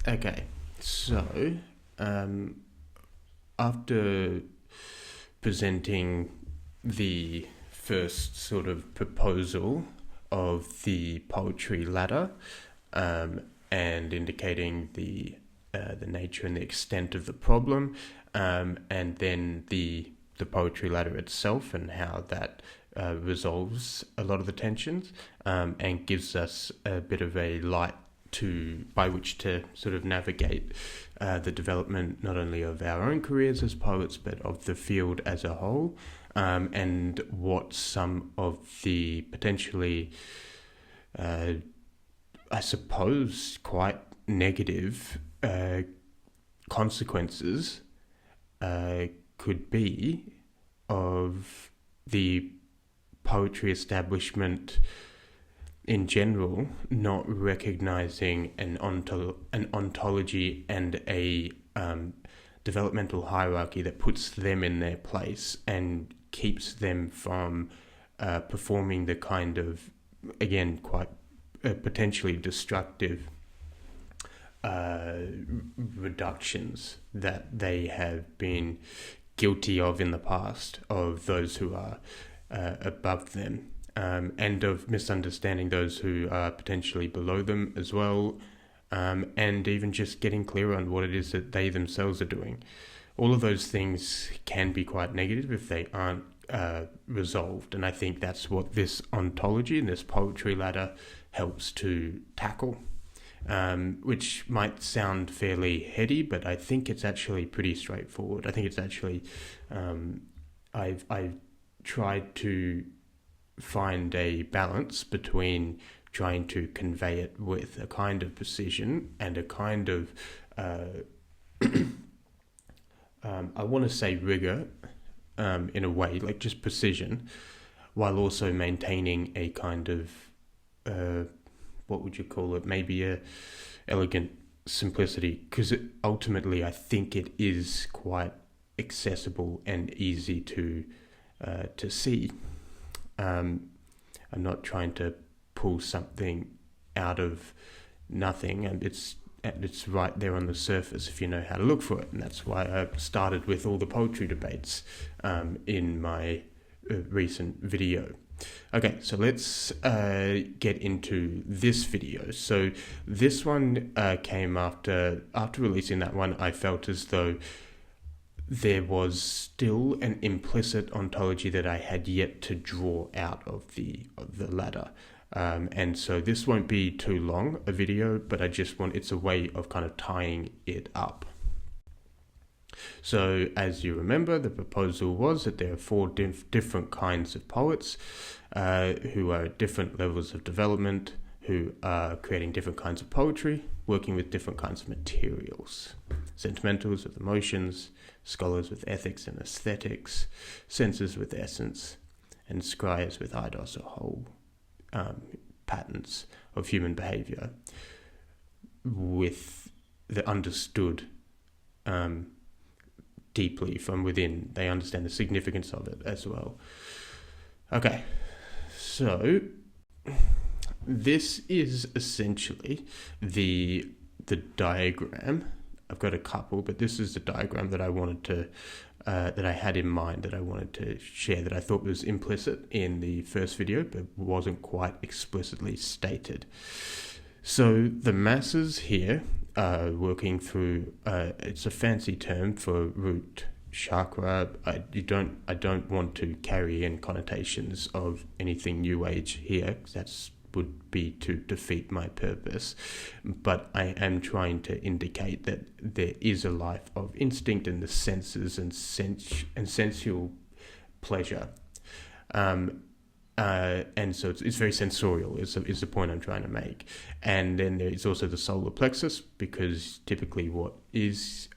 Okay, so after presenting the first sort of proposal of the poetry ladder and indicating the nature and the extent of the problem, and then the poetry ladder itself and how that resolves a lot of the tensions, and gives us a bit of a light by which to sort of navigate the development not only of our own careers as poets but of the field as a whole, and what some of the potentially, I suppose, quite negative consequences could be of the poetry establishment in general not recognizing an ontology and a developmental hierarchy that puts them in their place and keeps them from performing the kind of, again, quite potentially destructive reductions that they have been guilty of in the past of those who are above them, and of misunderstanding those who are potentially below them as well, and even just getting clear on what it is that they themselves are doing. All of those things can be quite negative if they aren't resolved, and I think that's what this ontology and this poetry ladder helps to tackle, which might sound fairly heady, but I think it's actually pretty straightforward. I think it's actually, I've tried to find a balance between trying to convey it with a kind of precision and a kind of, I want to say rigor, in a way, like just precision, while also maintaining a kind of, what would you call it? Maybe a elegant simplicity, because ultimately I think it is quite accessible and easy to see. I'm not trying to pull something out of nothing, and it's right there on the surface if you know how to look for it, and that's why I started with all the poetry debates in my recent video. Okay, so let's get into this video. So this one came after releasing that one. I felt as though there was still an implicit ontology that I had yet to draw out of the ladder. And so this won't be too long a video, but it's a way of kind of tying it up. So as you remember, the proposal was that there are four different kinds of poets who are at different levels of development, who are creating different kinds of poetry, working with different kinds of materials. Sentimentals with emotions, scholars with ethics and aesthetics, censors with essence, and scryers with eidos, or whole patterns of human behavior, with the understood deeply from within. They understand the significance of it as well. Okay, so this is essentially the diagram. I've got a couple, but this is the diagram that I wanted to that I had in mind, that I wanted to share, that I thought was implicit in the first video but wasn't quite explicitly stated. So the masses here are working through, it's a fancy term for root chakra. I don't want to carry in connotations of anything New Age here, because that would be to defeat my purpose. But I am trying to indicate that there is a life of instinct and the senses and sensual pleasure. And so it's very sensorial is the point I'm trying to make. And then there is also the solar plexus, because typically what is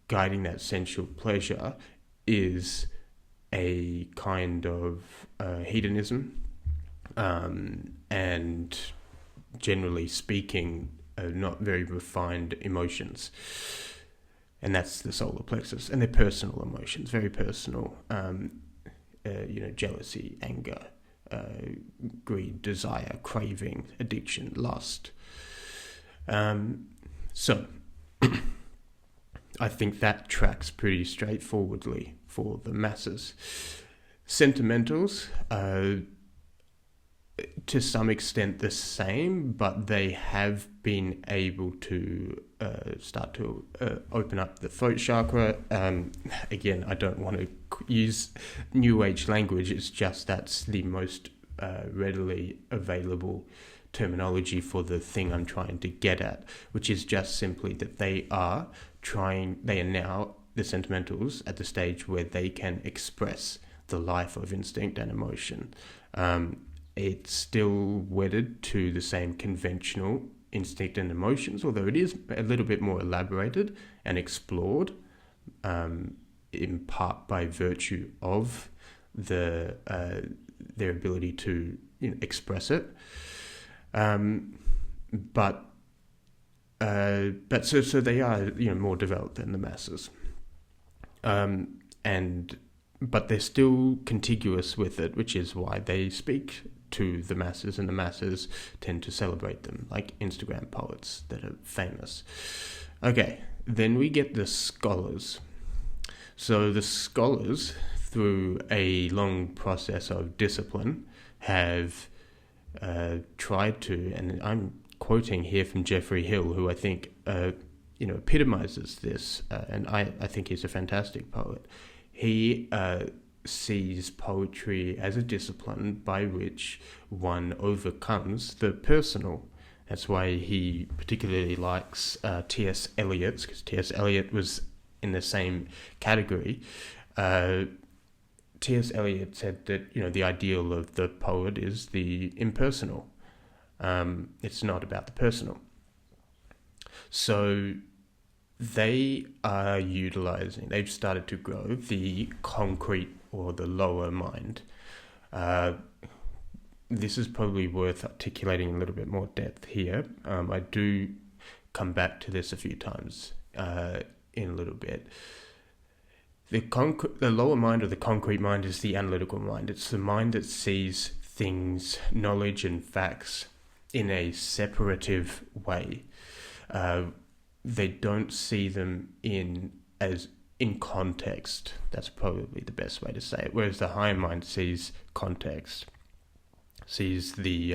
guiding that sensual pleasure is a kind of hedonism, and generally speaking, not very refined emotions. And that's the solar plexus, and they're personal emotions, very personal. Jealousy, anger, greed, desire, craving, addiction, lust. So I think that tracks pretty straightforwardly for the masses. Sentimentals are to some extent the same, but they have been able to start to open up the throat chakra. Again, I don't want to use New Age language, it's just that's the most readily available terminology for the thing I'm trying to get at, which is just simply that they are now, the sentimentals, at the stage where they can express the life of instinct and emotion. It's still wedded to the same conventional instinct and emotions, although it is a little bit more elaborated and explored, in part by virtue of their ability to express it. But so they are more developed than the masses, but they're still contiguous with it, which is why they speak to the masses, and the masses tend to celebrate them, like Instagram poets that are famous. Okay, then we get the scholars. So the scholars, through a long process of discipline, have tried to, and I'm quoting here from Geoffrey Hill, who I think epitomizes this, and I think he's a fantastic poet. He sees poetry as a discipline by which one overcomes the personal. That's why he particularly likes T.S. Eliot's, because T.S. Eliot was in the same category. T.S. Eliot said that the ideal of the poet is the impersonal. It's not about the personal. So they've started to grow the concrete or the lower mind. This is probably worth articulating a little bit more depth here. I do come back to this a few times in a little bit. The lower mind, or the concrete mind, is the analytical mind. It's the mind that sees things, knowledge and facts, in a separative way. They don't see them in context. That's probably the best way to say it. Whereas the higher mind sees context, sees the,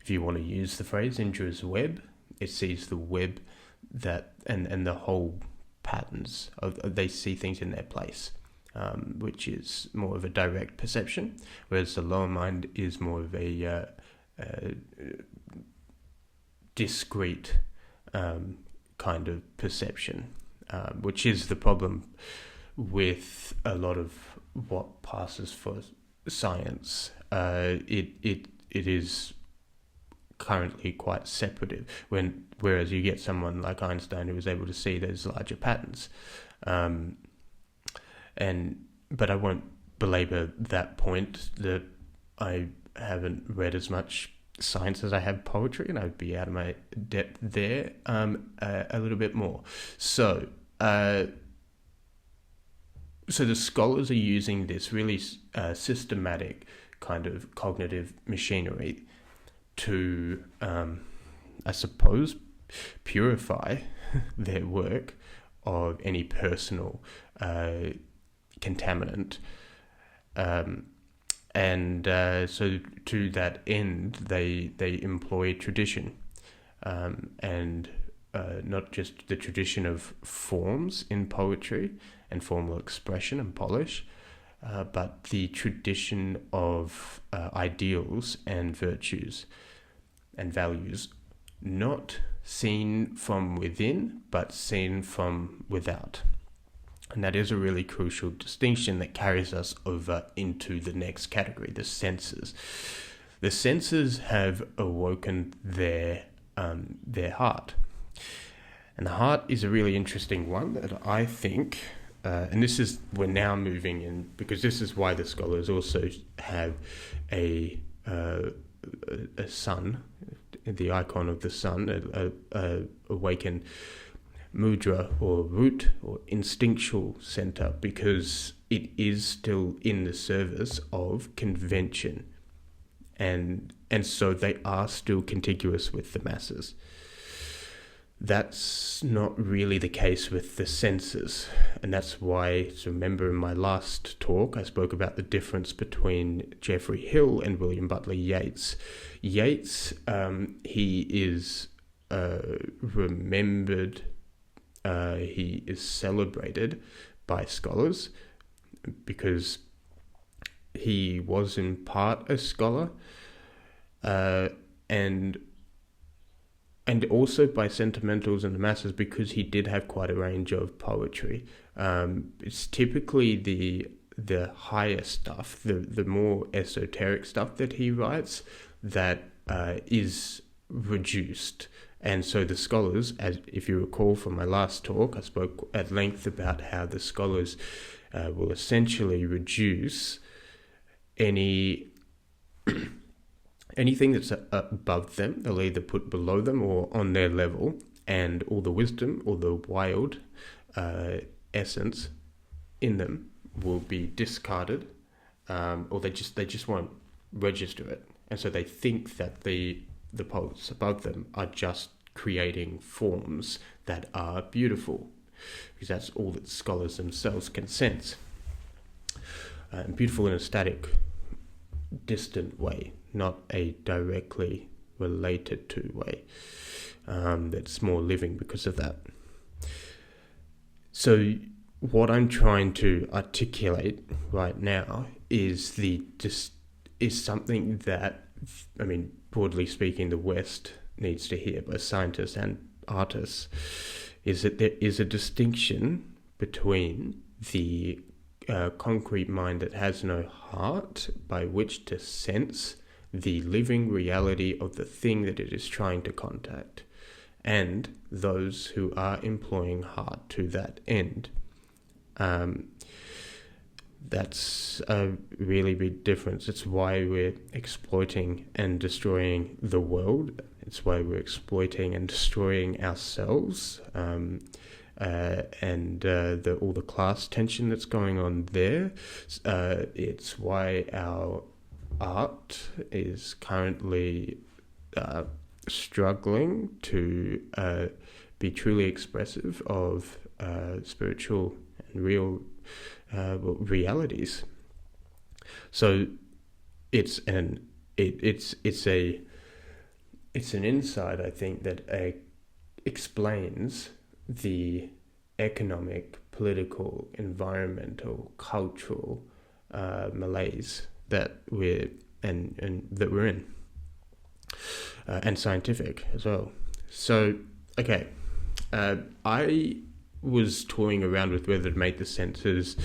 if you want to use the phrase, Indra's web. It sees the web that and the whole patterns they see things in their place, which is more of a direct perception. Whereas the lower mind is more of a discrete kind of perception, which is the problem with a lot of what passes for science. It is currently quite separative, whereas you get someone like Einstein who was able to see those larger patterns. But I won't belabor that point, that I haven't read as much science as I have poetry, and I'd be out of my depth there a little bit more. So the scholars are using this really systematic kind of cognitive machinery to, I suppose, purify their work of any personal contaminant. So to that end, they employ tradition, and not just the tradition of forms in poetry and formal expression and polish, but the tradition of ideals and virtues and values, not seen from within, but seen from without. And that is a really crucial distinction that carries us over into the next category, the senses. The senses have awoken their heart. And the heart is a really interesting one that I think, and we're now moving in, because this is why the scholars also have a sun, the icon of the sun, a awakened mudra or root or instinctual center, because it is still in the service of convention, and so they are still contiguous with the masses. that's not really the case with the senses. And that's why, so remember in my last talk, I spoke about the difference between Geoffrey Hill and William Butler Yeats. Yeats, he is remembered, he is celebrated by scholars because he was in part a scholar, and also by sentimentals and the masses because he did have quite a range of poetry. It's typically the higher stuff, the more esoteric stuff that he writes that is reduced. And so the scholars, as if you recall from my last talk, I spoke at length about how the scholars will essentially reduce anything that's above them. They'll either put below them or on their level, and all the wisdom or the wild essence in them will be discarded, or they just won't register it. And so they think that the poets above them are just creating forms that are beautiful, because that's all that scholars themselves can sense. And beautiful in a static, distant way, not a directly related to way, that's more living because of that. So what I'm trying to articulate right now is something that, I mean, broadly speaking, the West needs to hear, both scientists and artists, is that there is a distinction between the concrete mind that has no heart by which to sense the living reality of the thing that it is trying to contact, and those who are employing heart to that end. That's a really big difference. It's why we're exploiting and destroying the world. It's why we're exploiting and destroying ourselves, and all the class tension that's going on there. It's why our art is currently struggling to be truly expressive of spiritual and real realities. So it's an insight, I think, that explains the economic, political, environmental, cultural malaise that we're in, and scientific as well. So, okay, I was toying around with whether to make the senses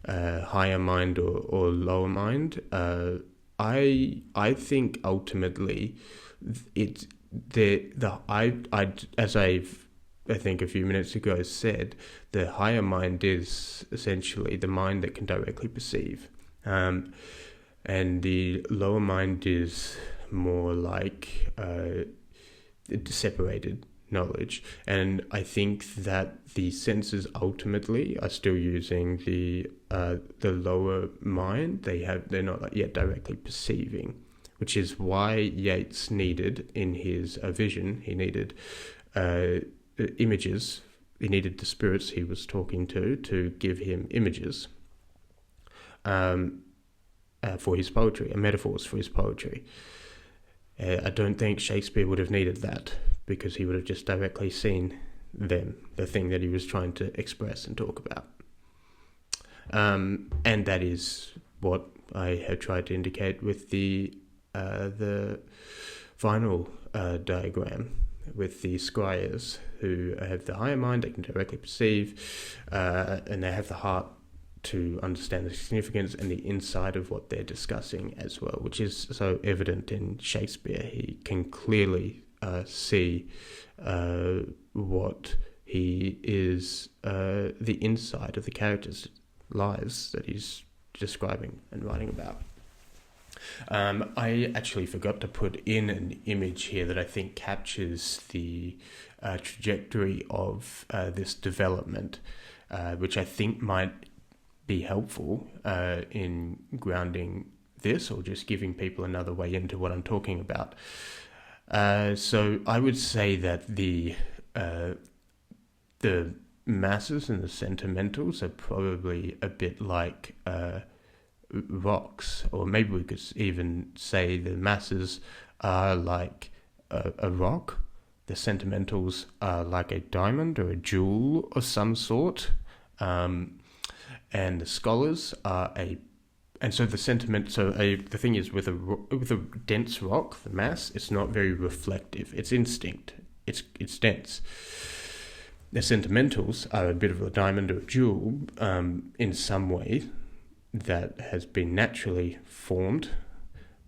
higher mind or lower mind. I think ultimately it's as I think a few minutes ago said, the higher mind is essentially the mind that can directly perceive, and the lower mind is more like separated knowledge. And I think that the senses ultimately are still using the lower mind. They're not yet directly perceiving, which is why Yeats needed in his vision, he needed images. He needed the spirits he was talking to give him images for his poetry, and metaphors for his poetry. I don't think Shakespeare would have needed that, because he would have just directly seen them, the thing that he was trying to express and talk about. And that is what I have tried to indicate with the final diagram, with the scryers who have the higher mind, they can directly perceive, and they have the heart to understand the significance and the inside of what they're discussing as well, which is so evident in Shakespeare. He can clearly see what he is, the inside of the characters' lives that he's describing and writing about. I actually forgot to put in an image here that I think captures the trajectory of this development, which I think might be helpful in grounding this, or just giving people another way into what I'm talking about. So I would say that the the masses and the sentimentals are probably a bit like rocks, or maybe we could even say the masses are like a rock, the sentimentals are like a diamond or a jewel of some sort, and the scholars are the thing is, with a dense rock, the mass, it's not very reflective. It's instinct. It's dense. The sentimentals are a bit of a diamond or a jewel in some way that has been naturally formed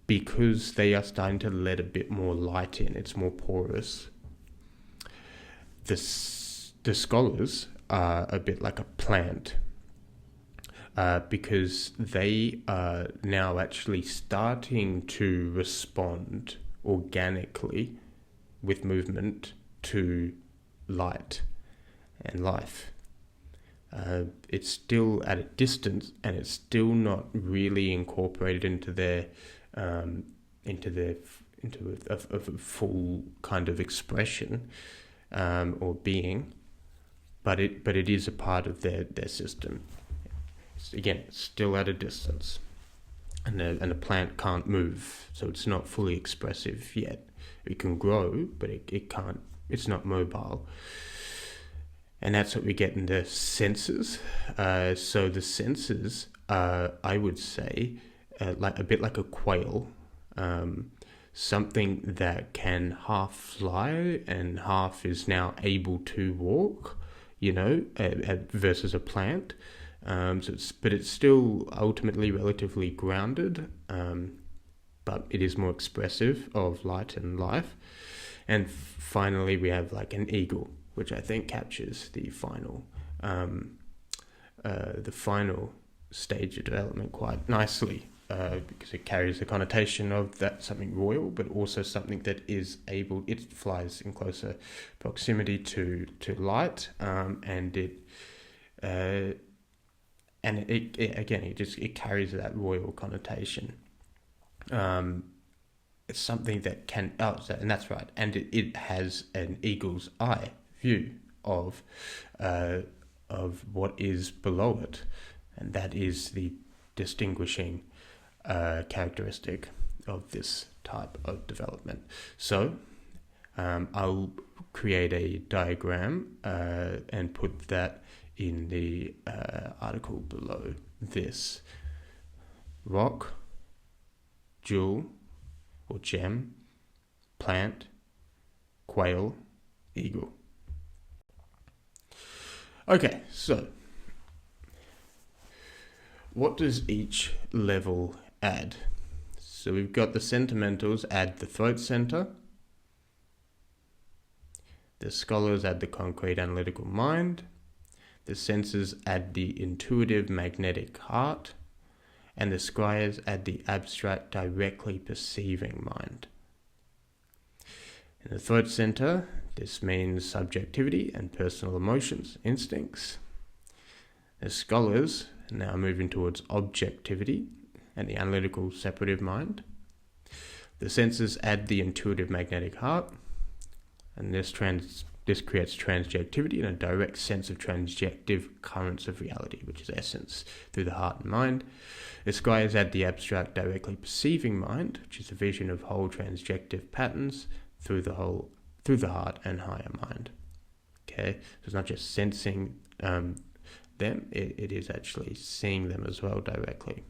because they are starting to let a bit more light in. It's more porous. The scholars are a bit like a plant because they are now actually starting to respond organically with movement to light and life. It's still at a distance, and it's still not really incorporated into a full kind of expression or being, but it is a part of their system. It's still at a distance, and a plant can't move, so it's not fully expressive yet. It can grow, but it can't. It's not mobile. And that's what we get in the senses. So the senses are, I would say, like a bit like a quail, something that can half fly and half is now able to walk, versus a plant. But it's still ultimately relatively grounded, but it is more expressive of light and life. And finally, we have like an eagle, which I think captures the final stage of development quite nicely, because it carries the connotation of that something royal, but also something that is able. It flies in closer proximity to light, and it carries that royal connotation. It's something that can, and that's right, and it has an eagle's eye view of what is below it, and that is the distinguishing characteristic of this type of development. So I'll create a diagram and put that in the article below this. Rock, jewel or gem, plant, quail, eagle. Okay, so what does each level add? So we've got the sentimentals add the throat center, the scholars add the concrete analytical mind, the senses add the intuitive magnetic heart, and the scryers add the abstract directly perceiving mind. In the throat center, this means subjectivity and personal emotions, instincts. The scholars are now moving towards objectivity and the analytical separative mind. The senses add the intuitive magnetic heart, and this creates transjectivity and a direct sense of transjective currents of reality, which is essence, through the heart and mind. The scryers add the abstract directly perceiving mind, which is a vision of whole transjective patterns through the heart and higher mind. Okay, so it's not just sensing them, it is actually seeing them as well directly.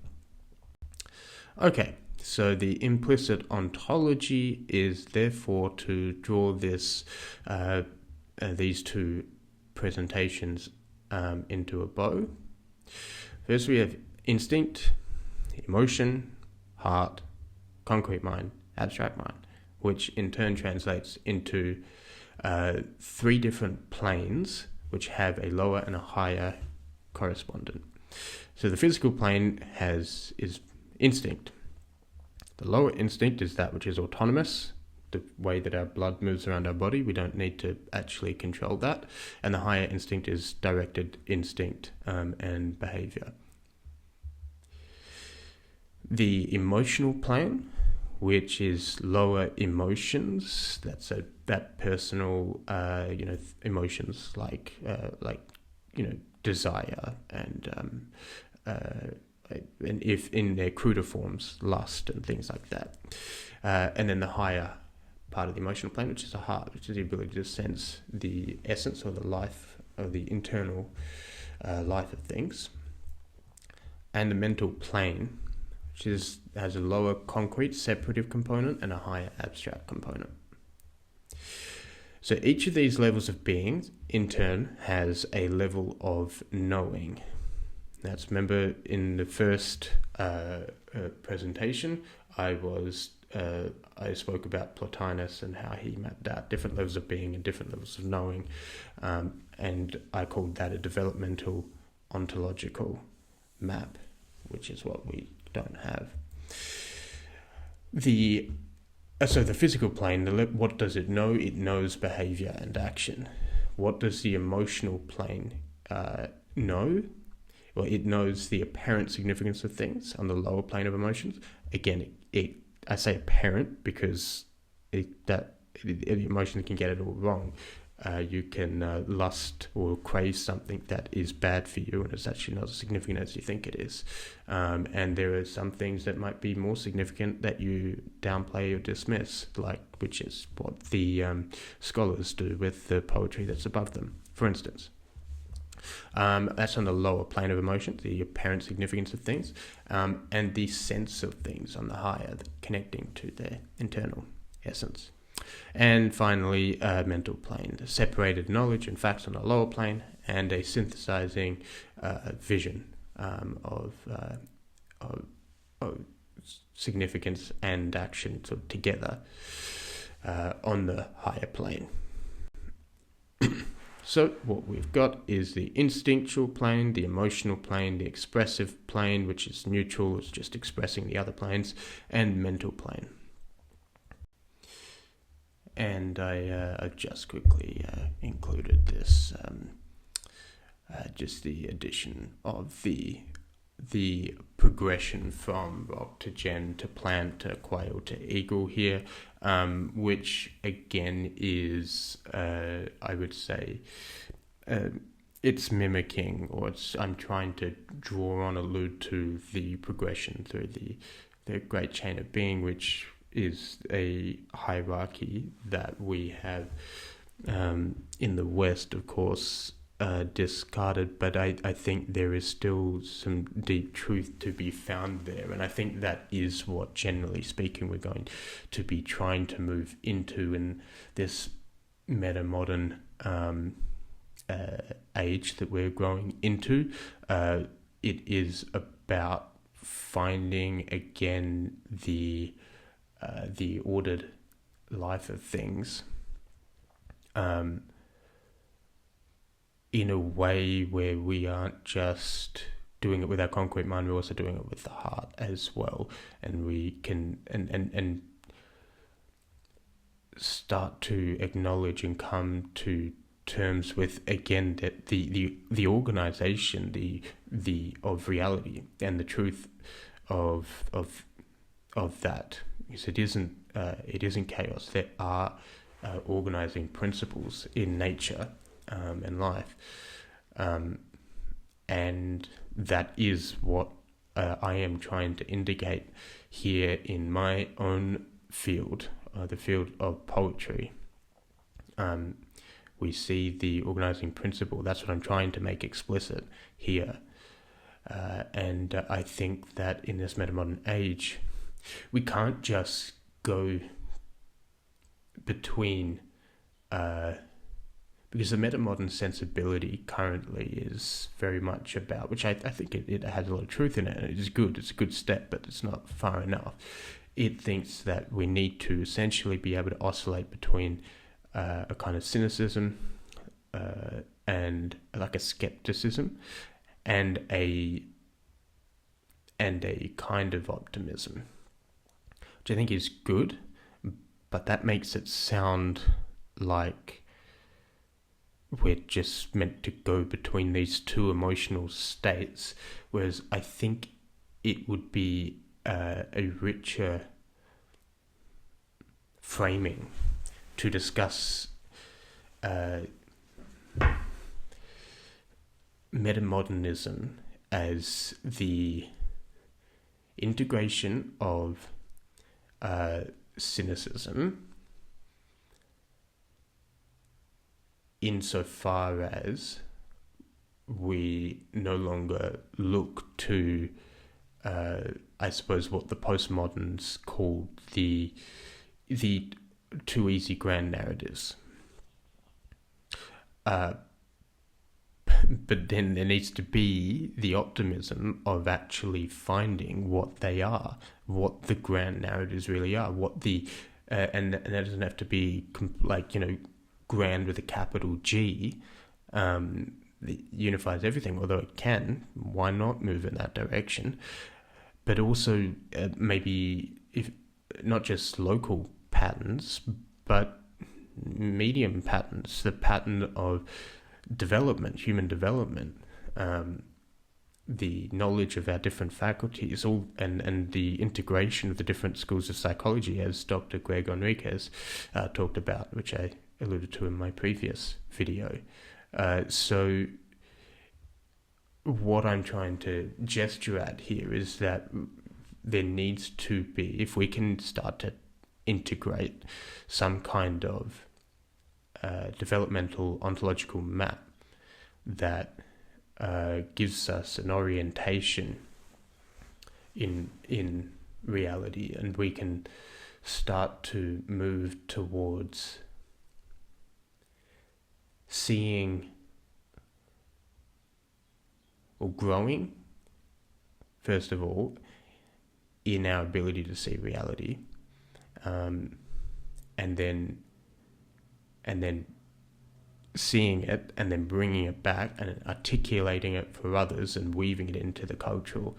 Okay, so the implicit ontology is therefore to draw these two presentations into a bow. First we have instinct, emotion, heart, concrete mind, abstract mind, which in turn translates into three different planes which have a lower and a higher correspondent. So the physical plane is instinct. The lower instinct is that which is autonomous, the way that our blood moves around our body. We don't need to actually control that. And the higher instinct is directed instinct and behavior. The emotional plane, which is lower emotions. That personal, emotions like desire and if in their cruder forms, lust and things like that. And then the higher part of the emotional plane, which is the heart, which is the ability to sense the essence or the life of the internal life of things. And the mental plane, which has a lower concrete separative component and a higher abstract component. So each of these levels of being, in turn, has a level of knowing. That's, remember, in the first presentation, I spoke about Plotinus and how he mapped out different levels of being and different levels of knowing, and I called that a developmental ontological map, which is what we don't have. So the physical plane, what does it know? It knows behavior and action. What does the emotional plane know? Well, it knows the apparent significance of things on the lower plane of emotions. Again, I say apparent because the emotion can get it all wrong. You can lust or crave something that is bad for you, and it's actually not as significant as you think it is. And there are some things that might be more significant that you downplay or dismiss, which is what the scholars do with the poetry that's above them, for instance. That's on the lower plane of emotion, the apparent significance of things, and the sense of things on the higher, connecting to their internal essence. And finally, mental plane, the separated knowledge and facts on the lower plane, and a synthesizing vision of significance and action sort of together on the higher plane. So what we've got is the instinctual plane, the emotional plane, the expressive plane, which is neutral, it's just expressing the other planes, and mental plane. And I've just quickly included this, just the addition of the progression from rock to gen to plant to quail to eagle here, which again is, I would say, it's mimicking, or I'm trying to allude to the progression through the great chain of being, which is a hierarchy that we have in the West, of course, discarded, but I think there is still some deep truth to be found there, and I think that is what, generally speaking, we're going to be trying to move into in this meta-modern age that we're growing into. It is about finding again the ordered life of things in a way where we aren't just doing it with our concrete mind, we're also doing it with the heart as well, and we can and start to acknowledge and come to terms with, again, that the organization the of reality and the truth of that, because it isn't chaos. There are organizing principles in nature and life, and that is what I am trying to indicate here in my own field, the field of poetry. We see the organizing principle. That's what I'm trying to make explicit here, and I think that in this metamodern age, we can't just go between, because the metamodern sensibility currently is very much about, which I think it has a lot of truth in it, and it is good, it's a good step, but it's not far enough. It thinks that we need to essentially be able to oscillate between a kind of cynicism and like a skepticism and a kind of optimism, which I think is good, but that makes it sound like we're just meant to go between these two emotional states, whereas I think it would be a richer framing to discuss metamodernism as the integration of cynicism insofar as we no longer look to, I suppose, what the postmoderns called the too easy grand narratives. But then there needs to be the optimism of actually finding what they are, what the grand narratives really are, what the and that doesn't have to be grand with a capital G. That unifies everything, although it can. Why not move in that direction? But also maybe if not just local patterns, but medium patterns, the pattern of development, human development, the knowledge of our different faculties, all and the integration of the different schools of psychology, as Dr. Greg Enriquez talked about, which I alluded to in my previous video. So what I'm trying to gesture at here is that there needs to be, if we can start to integrate some kind of developmental ontological map that gives us an orientation in reality, and we can start to move towards seeing or growing, first of all, in our ability to see reality, and then seeing it and then bringing it back and articulating it for others and weaving it into the cultural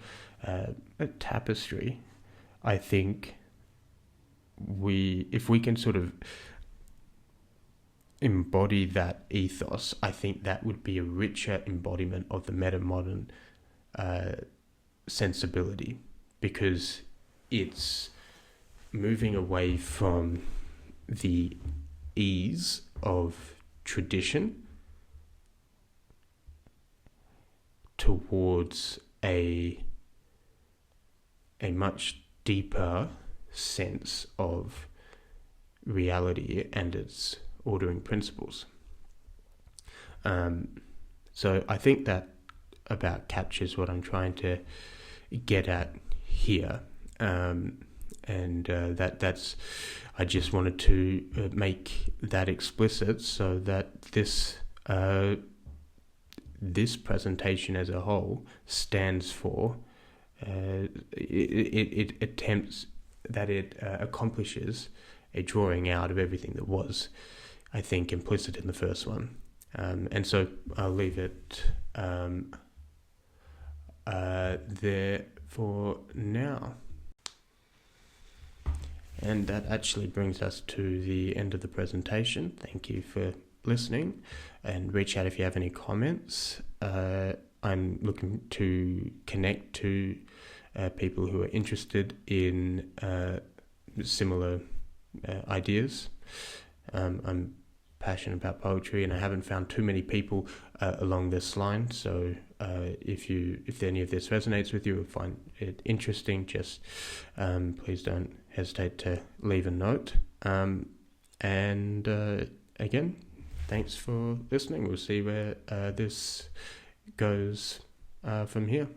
tapestry. I think if we can sort of embody that ethos, I think that would be a richer embodiment of the meta-modern sensibility, because it's moving away from the ease of tradition towards a much deeper sense of reality and its ordering principles. So I think that about captures what I'm trying to get at here. That's I just wanted to make that explicit so that this presentation as a whole stands for it attempts that it accomplishes a drawing out of everything that was, I think, implicit in the first one. And so I'll leave it there for now. And that actually brings us to the end of the presentation. Thank you for listening, and reach out if you have any comments. I'm looking to connect to people who are interested in similar ideas. I'm passionate about poetry, and I haven't found too many people along this line. So if any of this resonates with you or find it interesting, just please don't hesitate to leave a note. And again, thanks for listening. We'll see where this goes from here.